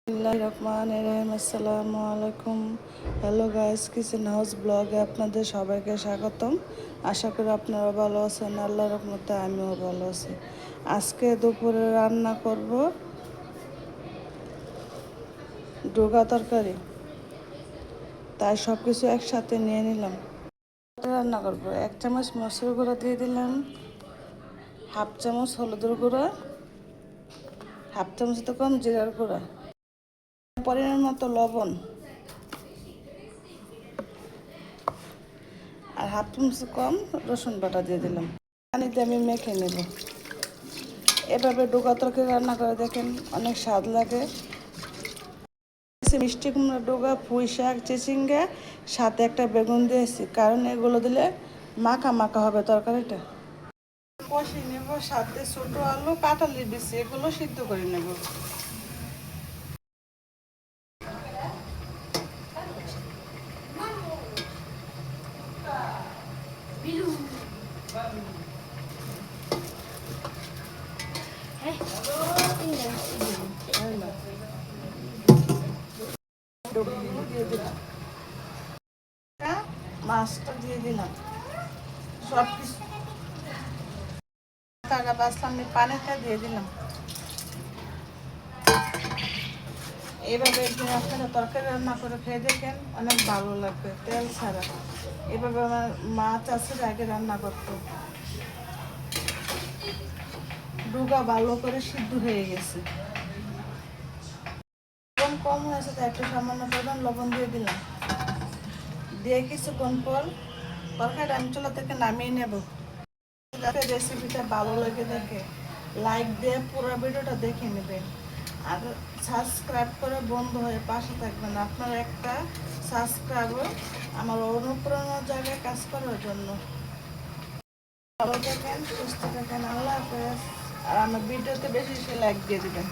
রহমানিররহিম। আসসালামু আলাইকুম। Hello guys, kitchen house ব্লগে আপনাদের সবাইকে স্বাগতম। আশা করি আপনারা ভালো আছেন। আল্লাহর রহমতে আমিও ভালো আছি। আজকে দুপুরে রান্না করব ডোগা তরকারি, তাই সব কিছু একসাথে নিয়ে নিলাম। রান্না করব 1 চামচ মসুর গুঁড়ো দিয়ে দিলাম, 1/2 চামচ হলুদের গুঁড়ো, 1/2 চামচ তো কম জিরার গুঁড়ো, পরিমাণ মতো লবণ আর 1/2 চামচ কম রসুন বাটা দিয়ে দিলাম। পানিতে আমি মেখে নেব। এভাবে ডোকা তরকারি রান্না করে দেখেন, অনেক স্বাদ লাগে। মিষ্টি কুমড়া, ডোকা, পুঁই শাক, চিচিঙ্গা, সাথে একটা বেগুন দিয়েছি, কারণ এগুলো দিলে মাখা মাখা হবে তরকারিটা। কষি নেব, সাথে ছোটো আলু, কাঁঠালি বিচি, এগুলো সিদ্ধ করে নেব। দিয়ে দিলাম, মাছটা দিয়ে দিলাম, সব কিছু আমি পানিটা দিয়ে দিলাম। এইভাবে একদিন আপনারা তরকারি রান্না করে খেয়ে দেখেন, অনেক ভালো লাগবে, তেল ছাড়া। এভাবে আমার মা চাষের আগে রান্না করতো। ডুগা ভালো করে সিদ্ধ হয়ে গেছে, লবণ কম হয়েছে, তাই একটু সামান্য পরিমাণ লবণ দিয়ে দিলাম। দিয়ে কিছুক্ষণ পর তরকারিটা আমি চুলা থেকে নামিয়ে নেব। যাতে রেসিপিটা ভালো লাগে দেখে লাইক দিয়ে পুরো ভিডিওটা দেখে নেবেন, আর সাবস্ক্রাইব করে বন্ধু হয়ে পাশে থাকবেন। আপনার একটা সাবস্ক্রাইবার আমার অনুপ্রেরণার জায়গায় কাজ করার জন্য। ভালো থাকেন, সুস্থ থাকেন, আল্লাহ হাফেজ। আর আমার ভিডিওতে বেশি লাইক দিয়ে দেবেন।